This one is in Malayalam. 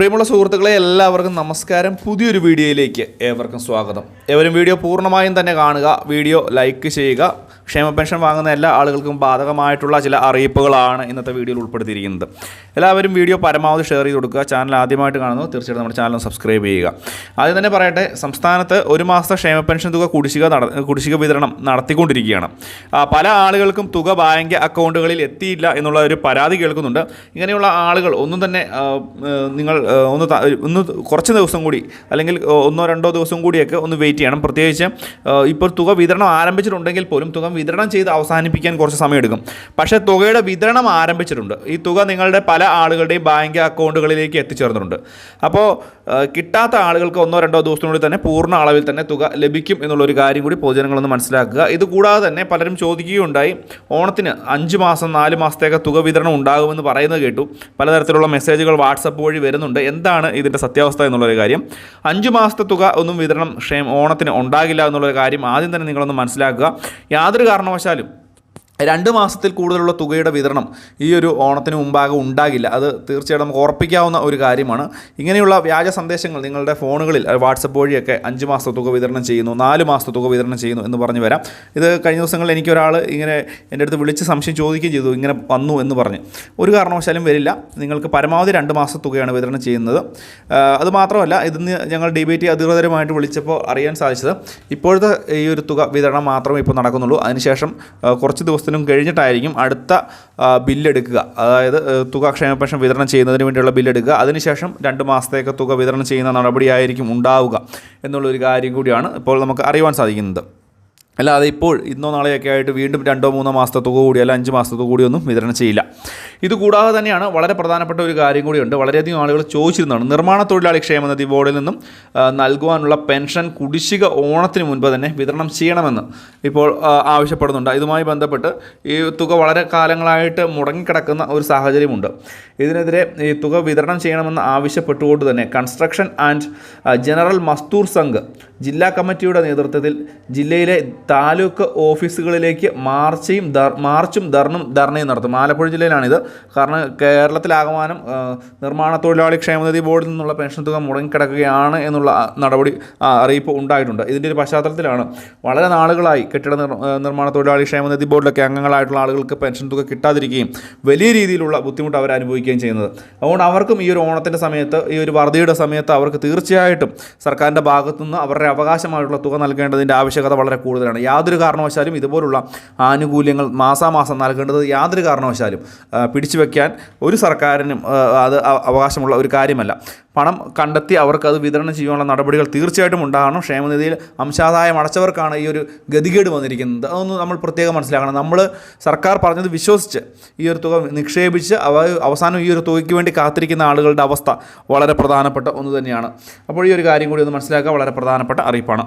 പ്രിയമുള്ള സുഹൃത്തുക്കളെ, എല്ലാവർക്കും നമസ്കാരം. പുതിയൊരു വീഡിയോയിലേക്ക് ഏവർക്കും സ്വാഗതം. ഏവരും വീഡിയോ പൂർണ്ണമായും തന്നെ കാണുക, വീഡിയോ ലൈക്ക് ചെയ്യുക. ക്ഷേമ പെൻഷൻ വാങ്ങുന്ന എല്ലാ ആളുകൾക്കും ബാധകമായിട്ടുള്ള ചില അറിയിപ്പുകളാണ് ഇന്നത്തെ വീഡിയോയിൽ ഉൾപ്പെടുത്തിയിരിക്കുന്നത്. എല്ലാവരും വീഡിയോ പരമാവധി ഷെയർ ചെയ്ത് കൊടുക്കുക. ചാനൽ ആദ്യമായിട്ട് കാണുന്നു തീർച്ചയായിട്ടും നമ്മുടെ ചാനൽ സബ്സ്ക്രൈബ് ചെയ്യുക. ആദ്യം തന്നെ പറയട്ടെ, സംസ്ഥാനത്ത് ഒരു മാസത്തെ ക്ഷേമ പെൻഷൻ തുക കുടിശ്ശിക വിതരണം നടത്തിക്കൊണ്ടിരിക്കുകയാണ്. പല ആളുകൾക്കും തുക ബാങ്ക് അക്കൗണ്ടുകളിൽ എത്തിയില്ല എന്നുള്ള ഒരു പരാതി കേൾക്കുന്നുണ്ട്. ഇങ്ങനെയുള്ള ആളുകൾ ഒന്നും തന്നെ നിങ്ങൾ ഒന്ന് കുറച്ച് ദിവസം കൂടി, അല്ലെങ്കിൽ 1-2 ദിവസം കൂടിയൊക്കെ ഒന്ന് വെയിറ്റ് ചെയ്യണം. പ്രത്യേകിച്ച് ഇപ്പോൾ തുക വിതരണം ആരംഭിച്ചിട്ടുണ്ടെങ്കിൽ പോലും തുക വിതരണം ചെയ്ത് അവസാനിപ്പിക്കാൻ കുറച്ച് സമയമെടുക്കും. പക്ഷേ തുകയുടെ വിതരണം ആരംഭിച്ചിട്ടുണ്ട്. ഈ തുക നിങ്ങളുടെ പല ആളുകളുടെയും ബാങ്ക് അക്കൗണ്ടുകളിലേക്ക് എത്തിച്ചേർന്നിട്ടുണ്ട്. അപ്പോൾ കിട്ടാത്ത ആളുകൾക്ക് 1-2 ദിവസത്തിനുള്ളിൽ തന്നെ പൂർണ്ണ അളവിൽ തന്നെ തുക ലഭിക്കും എന്നുള്ളൊരു കാര്യം കൂടി പൊതുജനങ്ങളൊന്ന് മനസ്സിലാക്കുക. ഇതുകൂടാതെ തന്നെ പലരും ചോദിക്കുകയുണ്ടായി, ഓണത്തിന് 5 മാസം 4 മാസത്തേക്ക് തുക വിതരണം ഉണ്ടാകുമെന്ന് പറയുന്നത് കേട്ടു. പലതരത്തിലുള്ള മെസ്സേജുകൾ വാട്സപ്പ് വഴി വരുന്നുണ്ട്. എന്താണ് ഇതിൻ്റെ സത്യാവസ്ഥ എന്നുള്ളൊരു കാര്യം? 5 മാസത്തെ തുക ഒന്നും വിതരണം ഓണത്തിന് ഉണ്ടാകില്ല എന്നുള്ളൊരു കാര്യം ആദ്യം തന്നെ നിങ്ങളൊന്ന് മനസ്സിലാക്കുക. യാതൊരു കാരണവശാലും 2 മാസത്തിൽ കൂടുതലുള്ള തുകയുടെ വിതരണം ഈ ഒരു ഓണത്തിന് മുമ്പാകെ ഉണ്ടാകില്ല. അത് തീർച്ചയായിട്ടും നമുക്ക് ഉറപ്പിക്കാവുന്ന ഒരു കാര്യമാണ്. ഇങ്ങനെയുള്ള വ്യാജ സന്ദേശങ്ങൾ നിങ്ങളുടെ ഫോണുകളിൽ വാട്സപ്പ് വഴിയൊക്കെ 5 മാസത്തെ തുക വിതരണം ചെയ്യുന്നു, 4 മാസത്തെ തുക വിതരണം ചെയ്യുന്നു എന്ന് പറഞ്ഞ് വരാം. ഇത് കഴിഞ്ഞ ദിവസങ്ങളിൽ എനിക്കൊരാൾ ഇങ്ങനെ എൻ്റെ അടുത്ത് വിളിച്ച് സംശയം ചോദിക്കുകയും ചെയ്തു, ഇങ്ങനെ വന്നു എന്ന് പറഞ്ഞ്. ഒരു കാരണവശാലും വരില്ല. നിങ്ങൾക്ക് പരമാവധി 2 മാസത്തെ തുകയാണ് വിതരണം ചെയ്യുന്നത്. അതുമാത്രമല്ല, ഇതിന് ഞങ്ങൾ DBT അധികൃതരുമായിട്ട് വിളിച്ചപ്പോൾ അറിയാൻ സാധിച്ചത്, ഇപ്പോഴത്തെ ഈ ഒരു തുക വിതരണം മാത്രമേ ഇപ്പോൾ നടക്കുന്നുള്ളൂ. അതിനുശേഷം കുറച്ച് ദിവസത്തിനും കഴിഞ്ഞിട്ടായിരിക്കും അടുത്ത ബില്ലെടുക്കുക. അതായത് തുക ക്ഷേമ പെൻഷൻ വിതരണം ചെയ്യുന്നതിന് വേണ്ടിയുള്ള ബില്ലെടുക്കുക. അതിനുശേഷം 2 മാസത്തേക്ക് തുക വിതരണം ചെയ്യുന്ന നടപടിയായിരിക്കും ഉണ്ടാവുക എന്നുള്ളൊരു കാര്യം കൂടിയാണ് ഇപ്പോൾ നമുക്ക് അറിയുവാൻ സാധിക്കുന്നത്. അല്ലാതെ ഇപ്പോൾ ഇന്നോ നാളെയൊക്കെ ആയിട്ട് വീണ്ടും 2-3 മാസത്തെ തുക കൂടി, അല്ല 5 മാസത്തെ തുക കൂടിയൊന്നും വിതരണം ചെയ്യില്ല. ഇതുകൂടാതെ തന്നെയാണ് വളരെ പ്രധാനപ്പെട്ട ഒരു കാര്യം കൂടിയുണ്ട്. വളരെയധികം ആളുകൾ ചോദിച്ചിരുന്നതാണ്, നിർമ്മാണ തൊഴിലാളി ക്ഷേമനിധി ബോർഡിൽ നിന്നും നൽകുവാനുള്ള പെൻഷൻ കുടിശ്ശിക ഓണത്തിന് മുൻപ് തന്നെ വിതരണം ചെയ്യണമെന്ന് ഇപ്പോൾ ആവശ്യപ്പെടുന്നുണ്ട്. ഇതുമായി ബന്ധപ്പെട്ട് ഈ തുക വളരെ കാലങ്ങളായിട്ട് മുടങ്ങിക്കിടക്കുന്ന ഒരു സാഹചര്യമുണ്ട്. ഇതിനെതിരെ ഈ തുക വിതരണം ചെയ്യണമെന്ന് ആവശ്യപ്പെട്ടുകൊണ്ട് തന്നെ കൺസ്ട്രക്ഷൻ ആൻഡ് ജനറൽ മസ്ദൂർ സംഘ് ജില്ലാ കമ്മിറ്റിയുടെ നേതൃത്വത്തിൽ ജില്ലയിലെ താലൂക്ക് ഓഫീസുകളിലേക്ക് മാർച്ചും ധർണയും നടത്തും. ആലപ്പുഴ ജില്ലയിലാണിത്. കാരണം കേരളത്തിലാകമാനം നിർമ്മാണ തൊഴിലാളി ക്ഷേമനിധി ബോർഡിൽ നിന്നുള്ള പെൻഷൻ തുക മുടങ്ങിക്കിടക്കുകയാണ് എന്നുള്ള അറിയിപ്പ് ഉണ്ടായിട്ടുണ്ട്. ഇതിൻ്റെ ഒരു പശ്ചാത്തലത്തിലാണ് വളരെ നാളുകളായി കെട്ടിട നിർമ്മാണ തൊഴിലാളി ക്ഷേമനിധി ബോർഡിലൊക്കെ അംഗങ്ങളായിട്ടുള്ള ആളുകൾക്ക് പെൻഷൻ തുക കിട്ടാതിരിക്കുകയും വലിയ രീതിയിലുള്ള ബുദ്ധിമുട്ട് അവർ അനുഭവിക്കുകയും ചെയ്യുന്നത്. അതുകൊണ്ട് അവർക്കും ഈ ഒരു ഓണത്തിൻ്റെ സമയത്ത്, ഈ ഒരു വറുതിയുടെ സമയത്ത് അവർക്ക് തീർച്ചയായിട്ടും സർക്കാരിൻ്റെ ഭാഗത്തുനിന്ന് അവരുടെ അവകാശമായിട്ടുള്ള തുക നൽകേണ്ടതിൻ്റെ ആവശ്യകത വളരെ കൂടുതലാണ്. യാതൊരു കാരണവശാലും ഇതുപോലുള്ള ആനുകൂല്യങ്ങൾ മാസാമാസം നൽകേണ്ടത് യാതൊരു കാരണവശാലും പിടിച്ചു വയ്ക്കാൻ ഒരു സർക്കാരിനും അത് അവകാശമുള്ള ഒരു കാര്യമല്ല. പണം കണ്ടെത്തി അവർക്കത് വിതരണം ചെയ്യാനുള്ള നടപടികൾ തീർച്ചയായിട്ടും ഉണ്ടാകണം. ക്ഷേമനിധിയിൽ അംശാദായം അടച്ചവർക്കാണ് ഈ ഒരു ഗതികേട് വന്നിരിക്കുന്നത്. അതൊന്ന് നമ്മൾ പ്രത്യേകം മനസ്സിലാക്കണം. നമ്മൾ സർക്കാർ പറഞ്ഞത് വിശ്വസിച്ച് ഈ ഒരു തുക നിക്ഷേപിച്ച് അവസാനം ഈ ഒരു തുകയ്ക്ക് വേണ്ടി കാത്തിരിക്കുന്ന ആളുകളുടെ അവസ്ഥ വളരെ പ്രധാനപ്പെട്ട ഒന്ന് തന്നെയാണ്. അപ്പോൾ ഈ ഒരു കാര്യം കൂടി ഒന്ന് മനസ്സിലാക്കുക. വളരെ പ്രധാനപ്പെട്ട അറിയിപ്പാണ്.